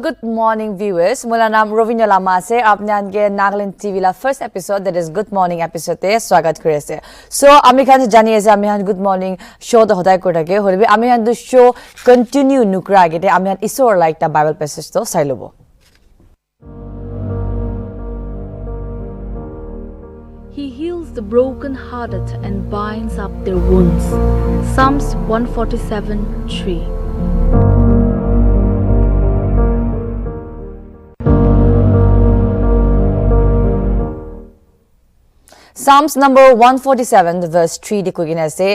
good morning viewers. Mula naam Rovinyo Lama ase. Apne anke Nagaland TV la first episode, that is good morning episode te swagat kori ase. So ami khan jani ase ami han good morning show to hodai kori thake. Holibi ami han du show continue nukra agete ami han isor like ta Bible passage to sai lobo. He heals the broken-hearted and binds up their wounds. Psalms 147:3. Psalms number 147 verse 3 dikugina ase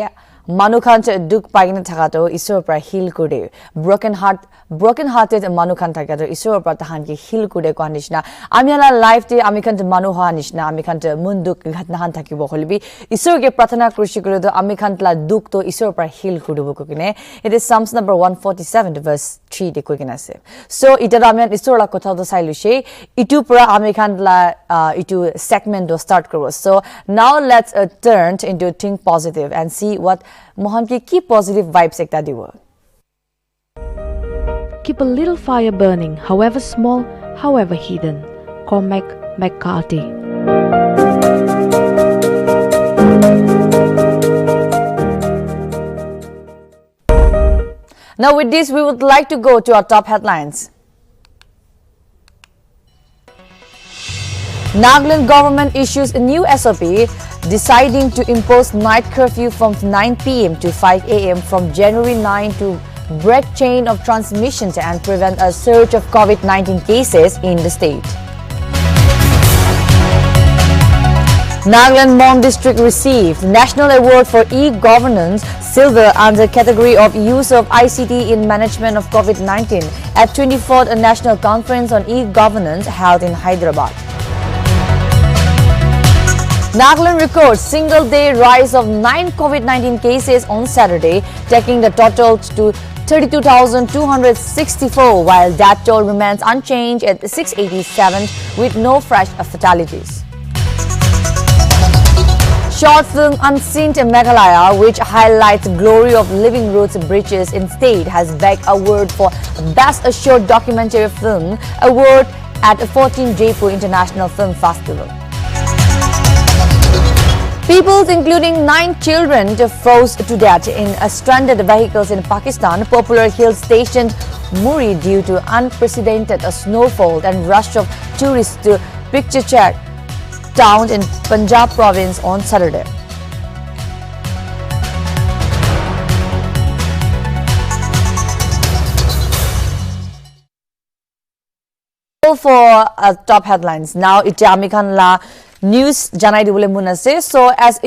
Manukhan duk pagina thakato isor pra heal kude broken hearted manukhan thakato isor pra tahan ki heal kude ko anishna amiala life te amikhan manu ha anishna amikhan munduk ghatna han thakibo holibi isor ke prathana krushi kore to amikhan la duk to isor pra heal kudibo ko kine. It is Psalms number 147 verse 3 dikugina ase. So ita amian isor la kotha to sailu she itu pura amikhan la itu segment do start karo. So now let's turn into think positive and see what Mohan ki key positive vibes ekta dibo. Keep a little fire burning, however small, however hidden. Cormac McCarthy. Now with this, we would like to go to our top headlines. Nagaland government issues a new SOP deciding to impose night curfew from 9 p.m. to 5 a.m. from January 9 to break chain of transmissions and prevent a surge of COVID-19 cases in the state. Nagaland Mon District received National Award for E-Governance Silver under category of use of ICT in management of COVID-19 at 24th National Conference on E-Governance held in Hyderabad. Nagaland records single-day rise of 9 COVID-19 cases on Saturday, taking the total to 32,264, while death toll remains unchanged at 687 with no fresh fatalities. Short film Unseen in Meghalaya, which highlights glory of living roots bridges in state, has bagged award for Best Assured Documentary Film Award at 14th Jaipur International Film Festival. People, including 9 children, froze to death in stranded vehicles in Pakistan. Popular hill station Muri due to unprecedented snowfall and rush of tourists to picturesque town in Punjab province on Saturday. For top headlines now, Amikhan la news janai dibole mun ase. So as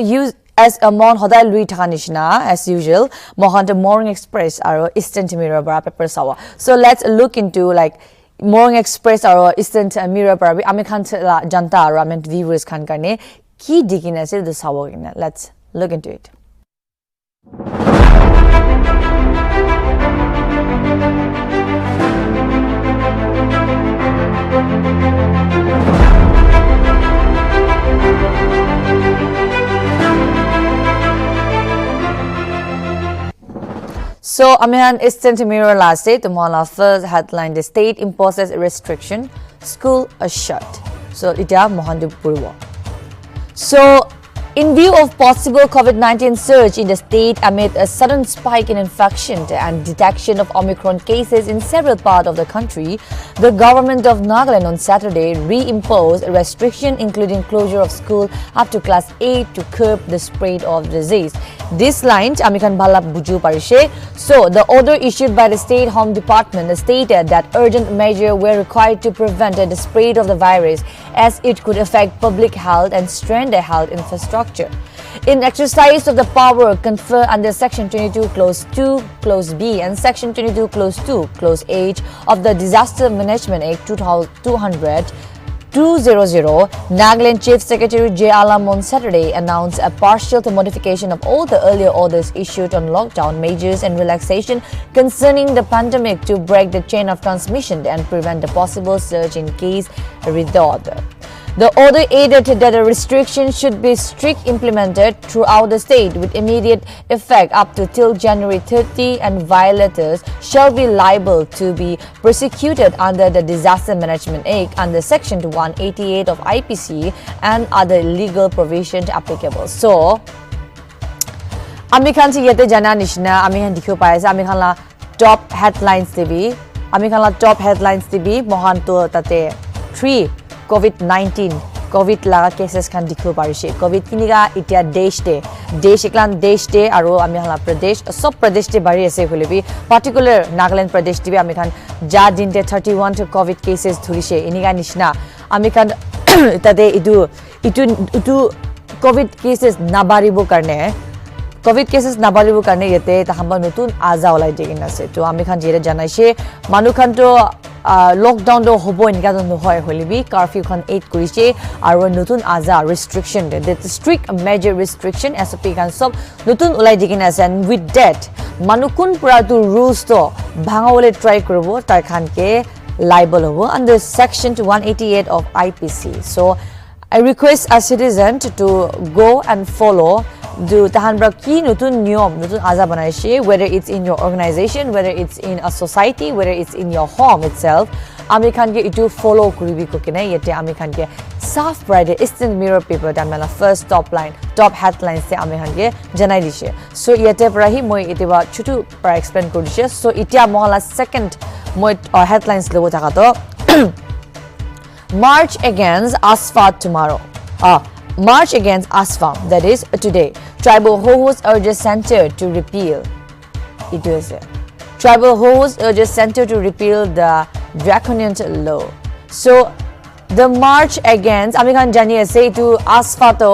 a mon hodai lui thaka nishna as usual mohan Morning Express aro Eastern Mirror bara paper sawa. So let's look into like Morning Express aro Eastern Mirror bara amikhan la janta aro amen viewers khan karne ki dikina ase the sawa kina. Let's look into it. So, Amihan Eastern Mirror last day, tomorrow first headline, the state imposes restriction, school are shut. So, ita Mohandu Purwa. So, in view of possible COVID-19 surge in the state amid a sudden spike in infection and detection of Omicron cases in several parts of the country, the government of Nagaland on Saturday reimposed a restriction including closure of school up to class 8 to curb the spread of disease. This line, Amikan Bhala Buju Parishe. So, the order issued by the State Home Department stated that urgent measures were required to prevent the spread of the virus as it could affect public health and strain the health infrastructure. In exercise of the power conferred under Section 22 Clause 2 Clause B and Section 22 Clause 2 Clause H of the Disaster Management Act 200, Nagaland Chief Secretary J. Alam on Saturday announced a partial modification of all the earlier orders issued on lockdown measures and relaxation concerning the pandemic to break the chain of transmission and prevent the possible surge in case read the order. The order added that the restrictions should be strict implemented throughout the state with immediate effect up to till January 30, and violators shall be liable to be prosecuted under the Disaster Management Act under Section 188 of IPC and other legal provisions applicable. So, আমি খান C ইয়াতে জানা নিচিনা আমি খান দেখিব পাই আছে আমি খান লা top headlines TV আমি খান লা টপ হেডলাইনস টিভি মহান তো তাতে 3 COVID-19 COVID laga cases kan dikhibo parise COVID kiniga itia desh eklan desh te aru ami hala pradesh sob pradesh te bari ase holebi particular Nagaland pradesh te ami khan ja dinte 31 to COVID cases dhurise iniga nishna ami khan tade itu COVID cases nabaribo karne COVID cases nabaribo karne yete ta hamba notun aza olai digin ase to ami khan jere janaise manu khan to lockdown do hobo inga no hoy holibi curfew khan 8 korise aru notun aza restriction that strict major restriction SOP kan sob notun olai digin ase and with that manu kun pura to rules to bhangawole try korbo tar khan ke liable hobo under section 188 of IPC. So I request a citizen to go and follow do tahan bra ki notun niyom notun aza banaise whether it's in your organization, whether it's in a society, whether it's in your home itself ami khan ke itu follow kuribi ko kine yete ami khan ke saf pride instant mirror paper da mala first top headlines se ami khan ke janai dise. So yete pra hi moi etiba chutu pra explain kor dise. So itia mohala second moi headlines logo thaka to March against AFSPA tomorrow. March against AFSPA, that is today. Tribal host urges center to repeal. It is tribal host urges center to repeal the draconian law. So the march against American Jani say to AFSPA to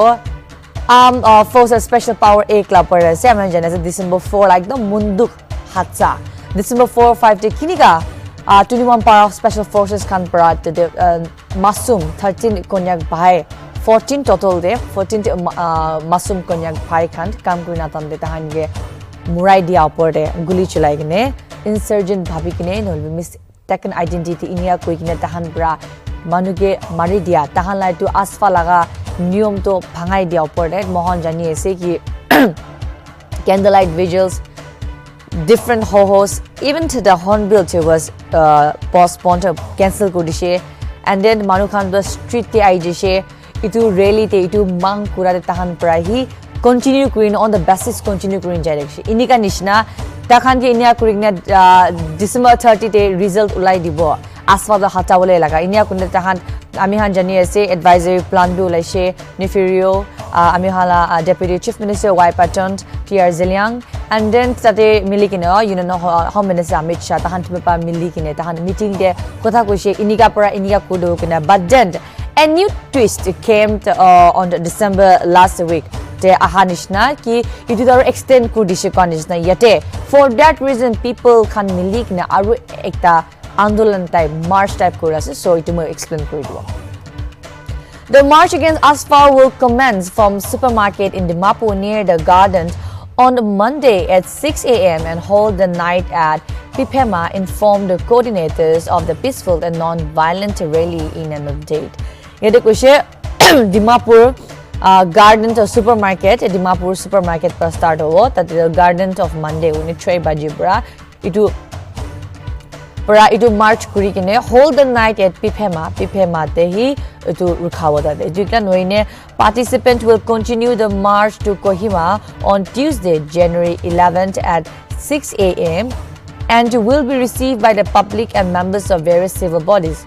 force a special power A club per se American December 4 like the munduk hatsa. December 4 or 5 day kiniga 21 power of special forces kan parat the masum 13 konyak bhai 14 total de 14 masum konyak bhai khan kam kurina tam de tahan ge murai dia upor de guli cholai kine insurgent bhabi kine nolbi mistaken identity inia koi kine tahan bra manuge mari dia tahan lai to AFSPA laga niyom to bhangai dia upor de mohan jani ase ki candlelight vigils different ho-hos even to the hornbill too was postponed or cancel kodishe and then manu khan the street te ai jise itu rally te itu mang kura de tahan prahi continue green on the basis continue green direction inika nishna takhan ke inia kurigna December 30 te result ulai dibo AFSPA da hatawole laga inia kunde tahan ami han jani ase advisory plan bi ulaise Nefirio ami hala deputy chief minister Y Paton TR Ziliang and then tate milikine home minister Amit Shah tahan pa milikine tahan meeting de kotha koise inika para inika kodo kina but then a new twist came on December last week te ahanishna ki itu dar extend kudishe kanishna yate for that reason people can milikna aru ekta andolan type march type korase so itu mo explain kori dibo. The march against AFSPA will commence from supermarket in Dimapur near the garden on Monday at 6 a.m. and hold the night at Pipema, informed the coordinators of the peaceful and non-violent rally in an update. Yede kushe Dimapur garden to supermarket Dimapur supermarket par start hobo that the garden of Monday uni 3 baji bra itu march kuri kine hold the night at Pipema te hi itu rukhawo da de jikla noine participant will continue the march to Kohima on Tuesday January 11th at 6 a.m. and will be received by the public and members of various civil bodies.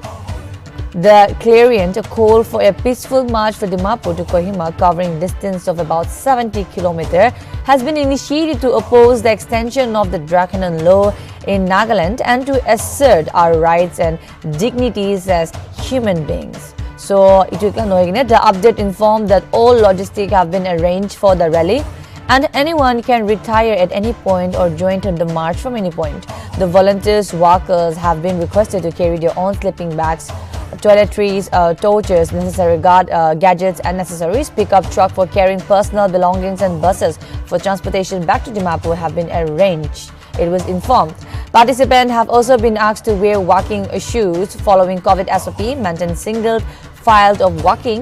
The clarion call for a peaceful march for Dimapur to Kohima covering distance of about 70 km has been initiated to oppose the extension of the draconian law in Nagaland and to assert our rights and dignities as human beings. So, the update informed that all logistics have been arranged for the rally and anyone can retire at any point or join in the march from any point. The volunteers, workers have been requested to carry their own sleeping bags, toiletries, torches, necessary gadgets and necessaries. Pickup truck for carrying personal belongings and buses for transportation back to Dimapur have been arranged. It was informed. Participants have also been asked to wear walking shoes following COVID SOP, maintain single filed of walking,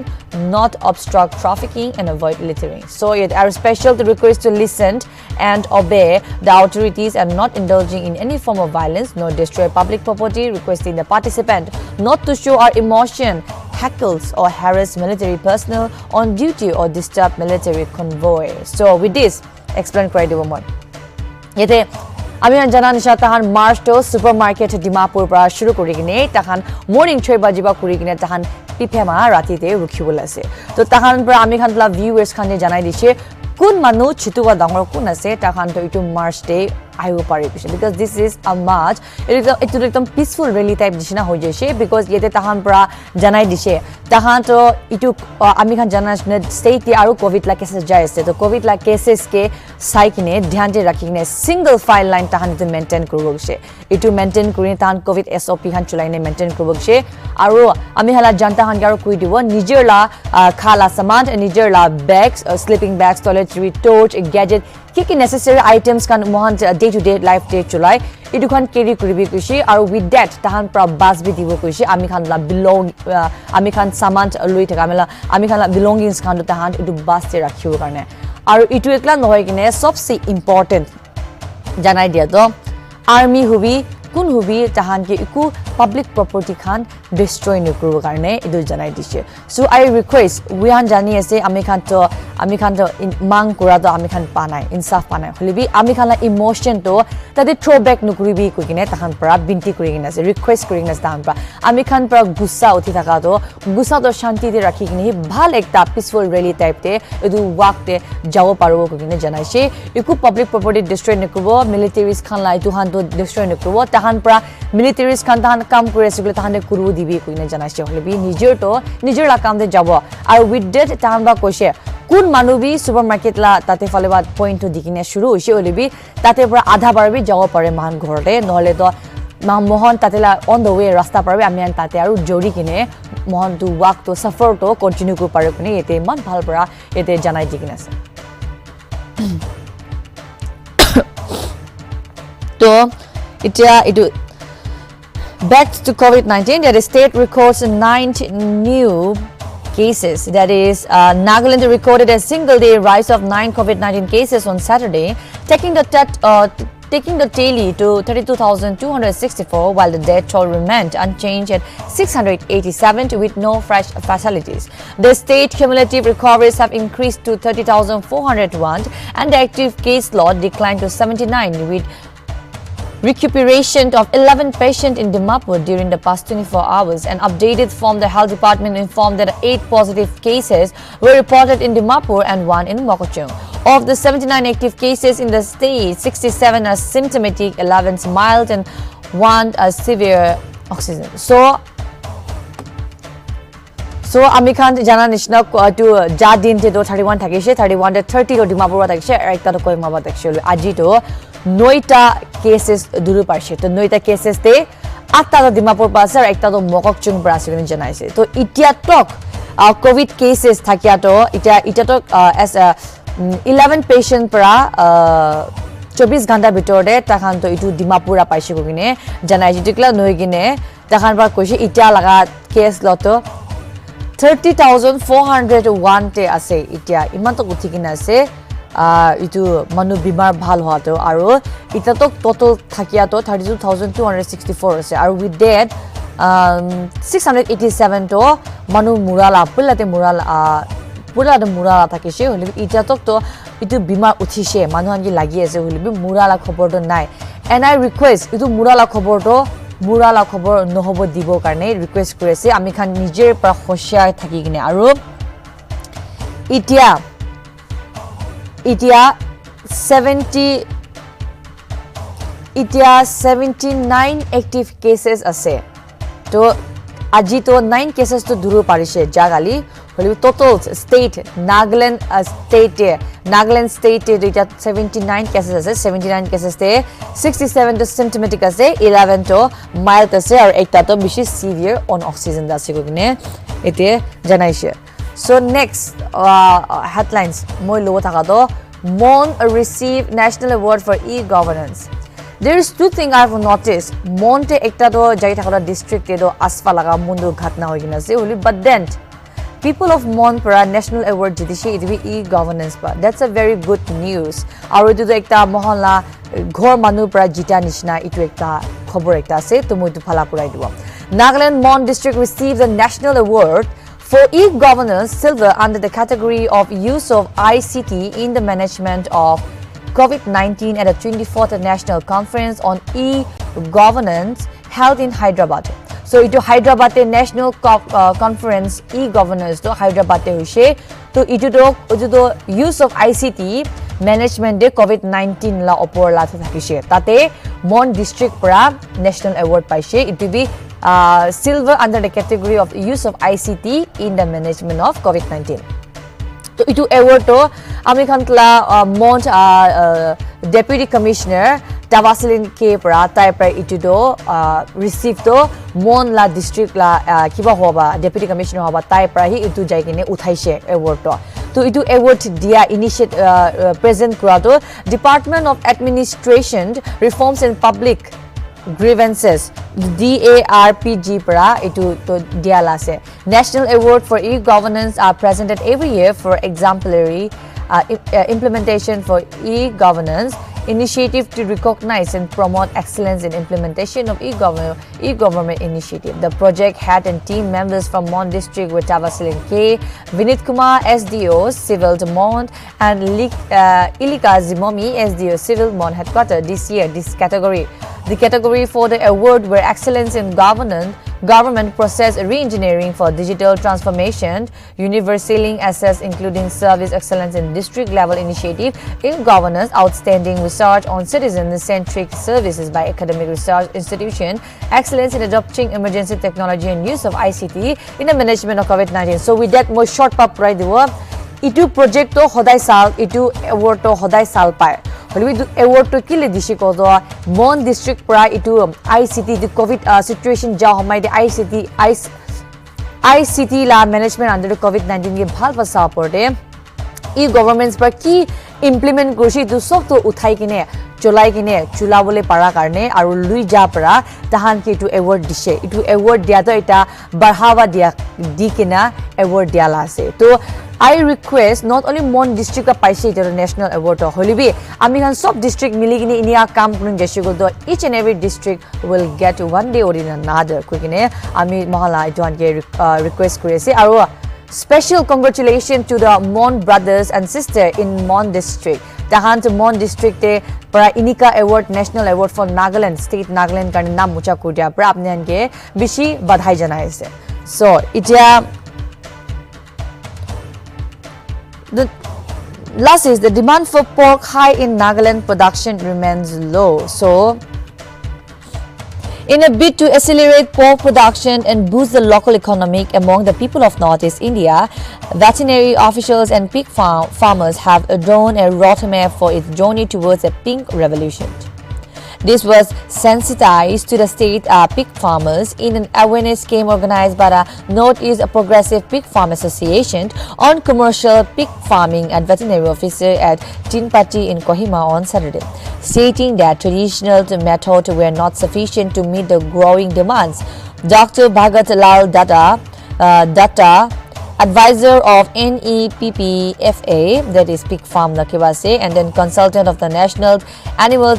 not obstruct trafficking and avoid littering. So it are special to request to listen and obey the authorities and not indulging in any form of violence nor destroy public property, requesting the participant not to show our emotion, heckles or harass military personnel on duty or disturb military convoy. So with this, explain criteria more. Yete আমি জানা নিশা তাহান March তো supermarket Dimapur পৰা শুরু কৰি কিনে তাহান morning 6 বাজিবা কৰি কিনে তাহান পিফেমা ৰাতিতে ৰখিবল আছে তো তাহান পৰা আমি খান প্লা ভিউয়ার্স খানে জানাই দিছে কোন মানুহ চিতুৱা ডাঙৰ কোন আছে তাহান তো ইটো মার্চ ডে আহিব পাৰি পিছে because this is a march it একদম পিসফুল ৰেলি টাইপ দিছিনা হৈ যাইছে because ইতে তাহান পৰা জানাই দিছে তাহান তো ইটো আমি খান জানা স্টেট আৰু কোভিড লা কেसेस যাই আছে তো কোভিড লা কেसेस কে চাই কিনে ধ্যান দি ৰাখি কিনে সিঙ্গল ফাইল লাইন তাহান ইটো মেইনটেইন কৰিব গৈছে ইটো মেইনটেইন কৰি তাহান কোভিড এসওপি খান চলাইনে মেইনটেইন কৰিব গৈছে আৰু আমি হালা জানতা হান গাৰো কৈ দিব নিজৰ লা খালা সামান নিজৰ লা bags sleeping bags টয়লেটৰী torch gazette কি necessary items kan mohan day to day life day chulai idu khan carry koribi kushi aru with that tahan pra bus bi dibo kushi ami khan la belong ami khan saman loi thaka mela ami khan la belongings khan to tahan idu bus te rakhibo karne aru itu ekla nohoy kine sobse important janai dia to army hubi kun hubi tahan ke iku public property khan destroy no kuru karne idu janai dise so I request we han jani ase ami khan to mang kura to ami khan panai insaf panai holibi ami khan la emotion to tade throwback no kuribi ko kine tahan pra binti kuri kine ase request kuri kine tahan pra ami khan pra gussa uthi thaka to gussa to shanti de rakhi kine bhal ekta peaceful rally type te edu walk te jabo parbo ko kine janai she iku public property destroy no kubo militaries khan la itu han to destroy no kubo tahan pra militaries khan tahan kam kure ase gule tahan kuru dibi ko kine janai she holibi nijor la kam de jabo aru with that tahan ba koise কোন মানুবি supermarket লা তাতে ফলেবা point দিকিনে শুরু হইছে হলিবি তাতে পুরা আধা Barbie যাব পারে মান ঘরতে নহলে তো মোহন তাতেলা অন দ্য ওয়ে রাস্তা পারবে আমি তাতে আৰু জড়ি কিনে Mohan to walk to suffer to continue কো পারে কোনে এতে মান ভাল পৰা এতে জানাই দিকিনে আছে তো এটা ইটো back to COVID-19 that the state records 9 new cases. That is, Nagaland recorded a single-day rise of 9 COVID-19 cases on Saturday, taking the tally to 32,264, while the death toll remained unchanged at 687 with no fresh fatalities. The state cumulative recoveries have increased to 30,401, and the active case load declined to 79 with recuperation of 11 patients in Dimapur during the past 24 hours. An updated from the health department informed that 8 positive cases were reported in Dimapur and 1 in Mokochung. Of the 79 active cases in the state, 67 are symptomatic, 11 mild and 1 severe oxygen. So আমি খান জানা নিচিনা to jadin te do 31 থাকিছে 31 to 30 to Dimapur থাকিছে একটা তো কই মাবা থাকিছে আজি তো 9টা কেसेस দুরু পারছে তো 9টা কেसेस তে 8টা তো Dimapur পাছে আর একটা তো Mokokchung পৰা আছে কিনে জানাইছে তো ইতিয়া টক কোভিড কেसेस থাকিয়া তো ইটা তো as 11 পেশেন্ট পৰা 24 ঘণ্টা ভিতৰতে তাখান তো ইটো Dimapur পাইছে কিনে জানাইছে tikla নই কিনে তাখান পৰা কৈছে ইটা লাগা case লতো 30,401 te ase itia iman to uthi kina ase itu manu bimar bhal hoa to aru ita to total thakia to 32,264 ase aru with that 687 to manu murala pulate murala thakise hole ita to itu bimar uthise manu angi lagi ase hole murala khobor to nai and I request itu murala khobor to murala khobor nohobo dibo karne request korese ami khan nijer pra khosya thaki kine aru itia 79 active cases ase to aji to 9 cases to duru parise jagali holi total state Nagaland state eta 79 cases ase 79 cases te 67 to symptomatic ase 11 to mild ase aru ekta to bishi severe on oxygen da ase kogine ete janaise so next headlines moi logo thaka to Mon receive national award for e-governance. there is two things I have noticed. Monte ekta do jai thakora district te do asfa laga mundu ghatna hoigina ase holi, but then people of Mon para national award jitishi it be e-governance pa. That's a very good news. Aru etu do ekta mohalla ghor manu para jita nishna itu ekta khobor ekta ase to moi tu phala purai dibo. Nagaland Mon district received the national award for e-governance silver under the category of use of ICT in the management of COVID-19 at the 24th National Conference on E-Governance held in Hyderabad. So, ito Hyderabad National Conference E-Governance to Hyderabad hoise. To ito do use of ICT management de COVID-19 la opor la thakise. Tate Mon district para national award paise. It will be silver under the category of use of ICT in the management of COVID-19. So, itu award to ami khan kla Mont deputy commissioner Tavasilin K para tai para itu do receive to Mon la district la kiba hoba deputy commissioner hoba tai para hi itu jai kine uthaise award to itu award dia initiate present kura to Department of Administration Reforms and Public Grievances DARPG para itu to diala se. National award for e-governance are presented every year for exemplary implementation for e-governance initiative to recognize and promote excellence in implementation of e-government initiative. The project had and team members from Mon district with Tavasilin K, Vinit Kumar SDO Civil Mon and Ilika Zimomi SDO Civil Mon headquarters this year. This category. The category for the award were excellence in government process re-engineering for digital transformation, universally assessed including service excellence in district level initiative in governance, outstanding research on citizen-centric services by academic research institution, excellence in adopting emergency technology and use of ICT in the management of COVID-19. So with that, more short pop right the word. Itu project to hodai sal, itu award to hodai sal pai. Holibi award to kile dishi ko do Mon district pra itu ICT the COVID situation ja hamai de ICT la management under the COVID-19 ke bhal pasa porte e-governments par ki implement korsi tu sob to uthai kine cholai kine chulabole para karne aru lui ja para tahan ke tu award dishe itu award dia to eta barhawa dia dikina award dia la ase to I request not only Mon district ka paise ito national award to holibi ami khan sob district miligini inia kam kurun jesigo do each and every district will get one day or in another kuikine ami mahala ito an ke request kurese aru special congratulations to the Mon brothers and sisters in Mon district. Tahan to Mon district te para inika award national award for Nagaland state Nagaland ka nam mucha kudia pra apne an ke bishi badhai janai ase. So itia the last is the demand for pork high in Nagaland production remains low. So in a bid to accelerate pork production and boost the local economic among the people of Northeast India, veterinary officials and pig farmers have drawn a roadmap for its journey towards a pink revolution. This was sensitized to the state pig farmers in an awareness scheme organized by the Northeast Progressive Pig Farm Association on commercial pig farming and veterinary officer at Tinpati in Kohima on Saturday, stating that traditional methods were not sufficient to meet the growing demands. Dr. Bhagat Lal Datta, advisor of NEPPFA, that is Pig Farm Nakivase, and then consultant of the National Animal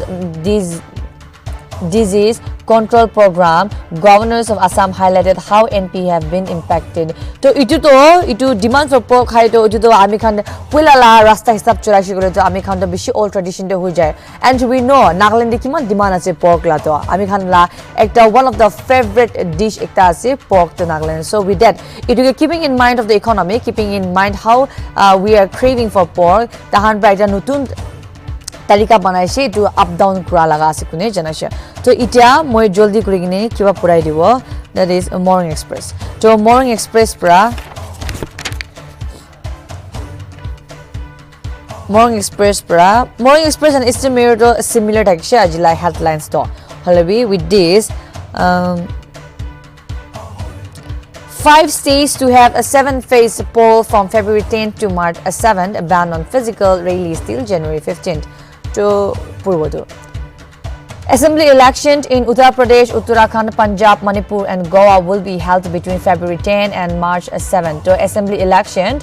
Disease Control Program, governors of Assam highlighted how NP have been impacted. So itu demand for pork hai to itu ami khan pula la rasta hisab churashi kore to ami khan to bishi old tradition de hui jai. And we know Nagaland de kiman demand ase pork la to ami khan la ekta one of the favorite dish ekta ase pork to Nagaland. So with that, it keeping in mind of the economy, keeping in mind how we are craving for pork, tahan pra eta nutun tarika banaise to up down kura laga ase kune janaise. So itia moi joldi kuri kine kiba purai dibo, that is a Morning Express. So Morning Express pra Morning Express and Eastern Mirror to similar taksha ajila headlines to halabi with this 5 states to have a 7-phase poll from February 10th to March 7th, a ban on physical rallies till January 15th to Purvodu. Assembly elections in Uttar Pradesh, Uttarakhand, Punjab, Manipur and Goa will be held between February 10 and March 7. So assembly election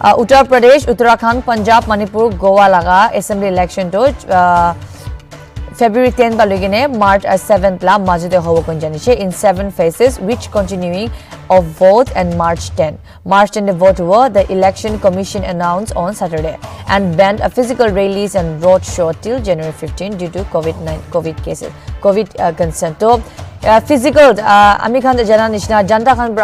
Uttar Pradesh, Uttarakhand, Punjab, Manipur, Goa laga assembly election to February 10 balugine March 7th la majute hobo kunjanishe in 7 phases which continuing of vote and March 10. March 10 the vote were the election commission announced on Saturday and banned a physical rallies and road show till January 15 due to COVID cases. COVID consent to physical ami khan jana nishna janta khan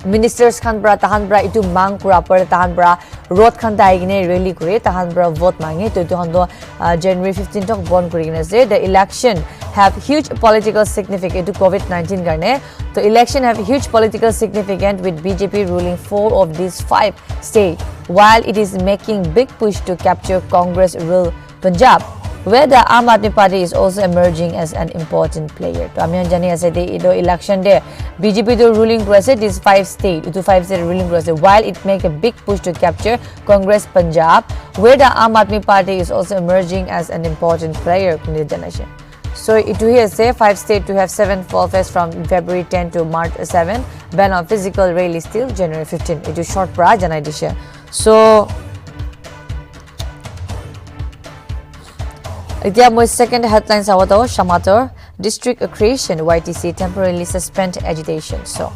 ministers khan bra tahan bra itu mang kura par tahan bra road khan dai gine rally kure tahan bra vote mange to hondo January 15 tok bon kuri gine say the election have huge political significance to COVID-19 garne the election have huge political significance with BJP ruling 4 of these 5 states while it is making big push to capture Congress rule Punjab where the Aam Aadmi Party is also emerging as an important player. To ami jani ase the election day BJP the ruling krise these 5 states to 5 state ruling krise while it make a big push to capture Congress Punjab where the Aam Aadmi Party is also emerging as an important player in the generation. So it here say 5 states to have 7 fall fest from February 10 to March 7 ban on physical rally till January 15. It is short pra janai dishe. So Idea my second headline sawato Shamator district creation YTC temporarily suspend agitation. So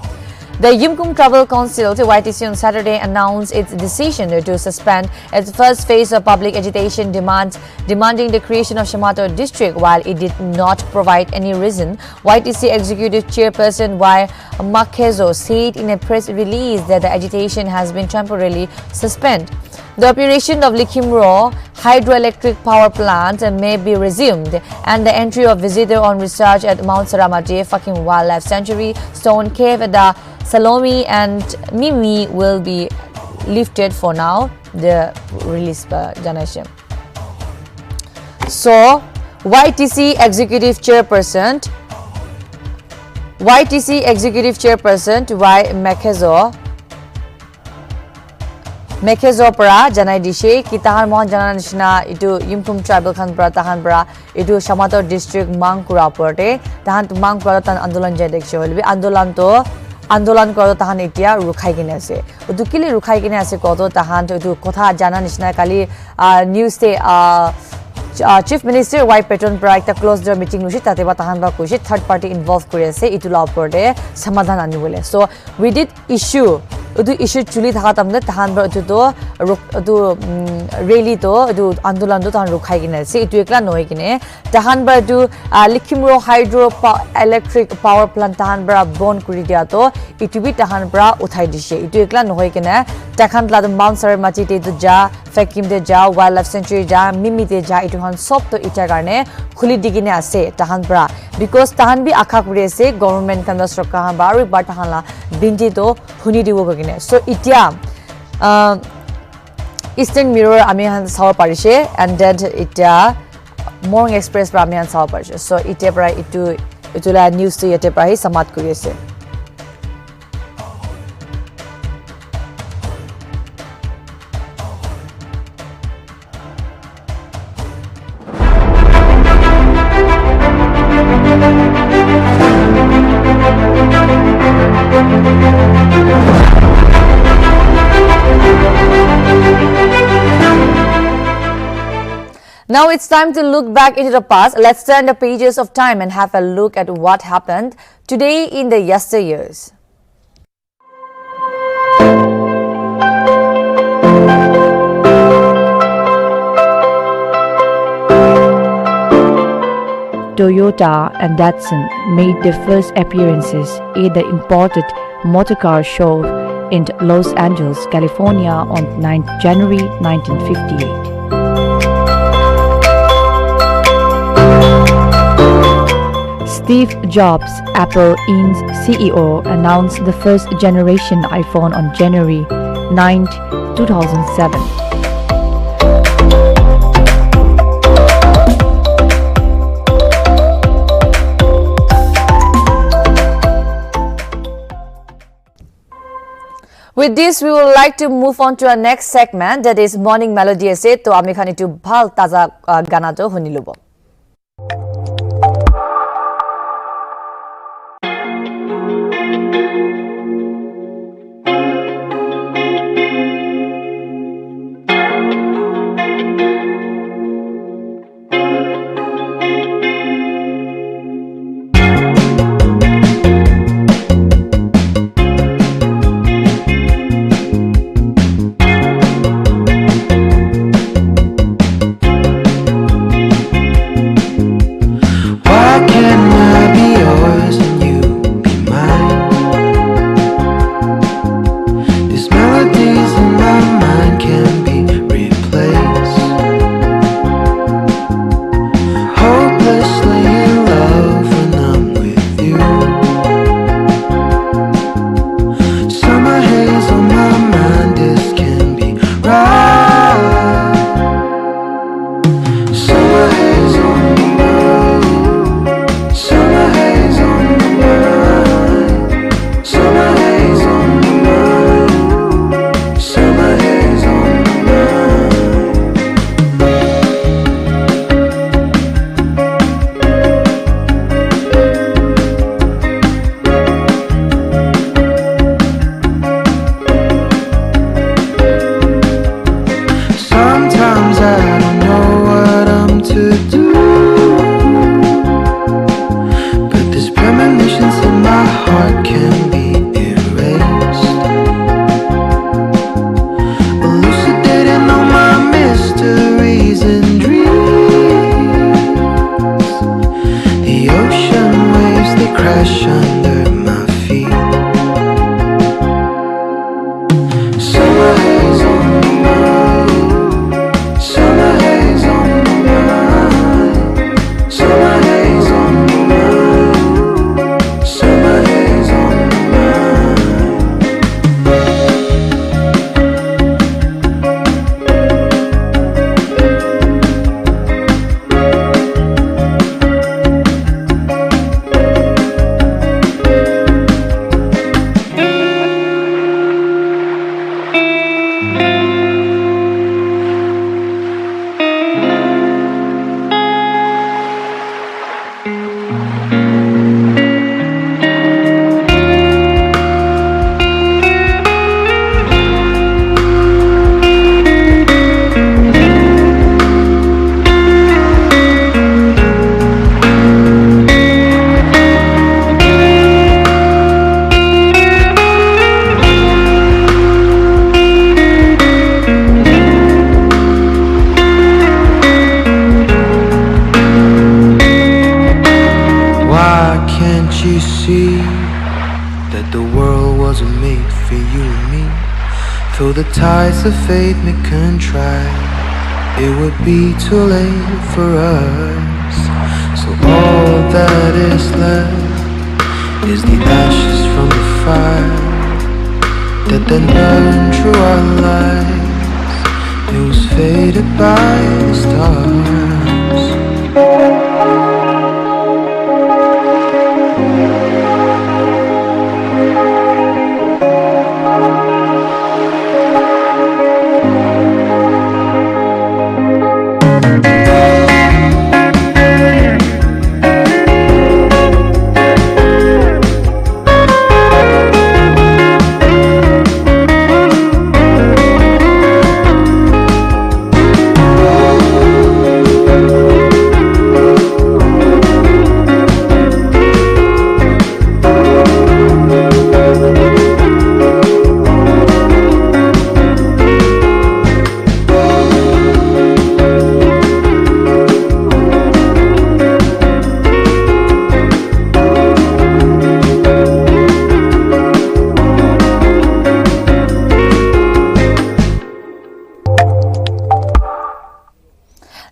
the Yumkum Tribal Council to YTC on Saturday announced its decision to suspend its first phase of public agitation demanding the creation of Shamator district while it did not provide any reason. YTC executive chairperson Y Makhezo said in a press release that the agitation has been temporarily suspended. The operation of Likhimro hydroelectric power plant may be resumed and the entry of visitor on research at Mount Saramati fucking wildlife sanctuary, Stone Cave, the Salome and Mimi will be lifted for now. The release generation. So YTC executive chairperson Y Makhezo para janai dishe ki tahan mon jana nishna itu Yumkum tribal khan para tahan para itu Shamator district Mangkura porte tahan Mangkura tan andolan jai dekshe holbi andolan koro tahan etia rukhai kine ase udu kili rukhai kine ase kodo tahan itu kotha jana nishna kali news te Chief Minister Y Patron para ekta closed door meeting lushi tate ba tahan ba kushi third party involved kuri ase itu la porte samadhan anibole. So we did issue chuli thaka tamne tahan ba to rally to andolan to tahan rukhai kine ase itu ekla noi kine tahan ba to Likhimro hydro electric power plant tahan ba bon kuri dia to itu bi tahan ba uthai dishe itu ekla noi kine takhan la Mount Saramati te to ja Fakim de ja wildlife sanctuary ja Mimi de ja itu han sob to ita karne khuli digine ase tahan pra because tahan bi akha kuri ase government kan dasroka han baru ba tahan la binti to huni dibo gine. So itia Eastern Mirror ami han saw parise and then itia Morning Express pra ami han saw parise. So itia pra itula news to yete pra hi samat kuri ase. Now it's time to look back into the past. Let's turn the pages of time and have a look at what happened today in the yesteryears. Toyota and Datsun made their first appearances at the imported motorcar show in Los Angeles, California on 9 January 1958. Steve Jobs, Apple Inc.'s CEO, announced the first generation iPhone on January 9, 2007. With this, we would like to move on to our next segment, that is Morning Melody. To ami khani to bhal taza gana to hunilubo. in my mind can be replaced. Hopelessly in love when I'm with you. Summer haze on my mind, this can be right. Summer haze on my mind. Summer haze on my mind. Summer haze on my mind. Summer haze on my mind. Sometimes I don't know what I'm to do, but these premonitions in my heart can be erased. Elucidating all my mysteries and dreams. The ocean waves, they crash under my feet. Summer haze on my mind. Summer haze on my mind. Summer haze on my mind. Summer haze on my mind. Why can't you see that the world wasn't made for you and me? Though the tides of fate may contrive, it would be too late for us. So all that is left is the ashes from the fire that then burned through our lives. It was faded by the stars.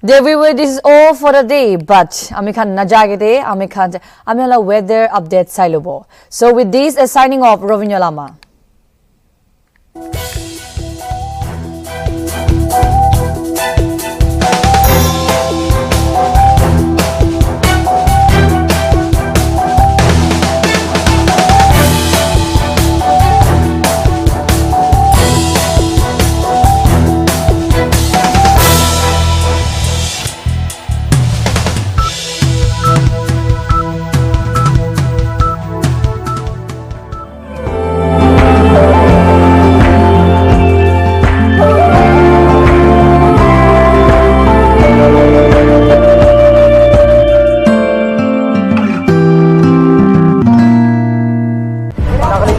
Dear viewer, this is all for the day, but amikhan najagede amikhan amela weather update sailobo. So with this, signing off, Rovinyo Lama.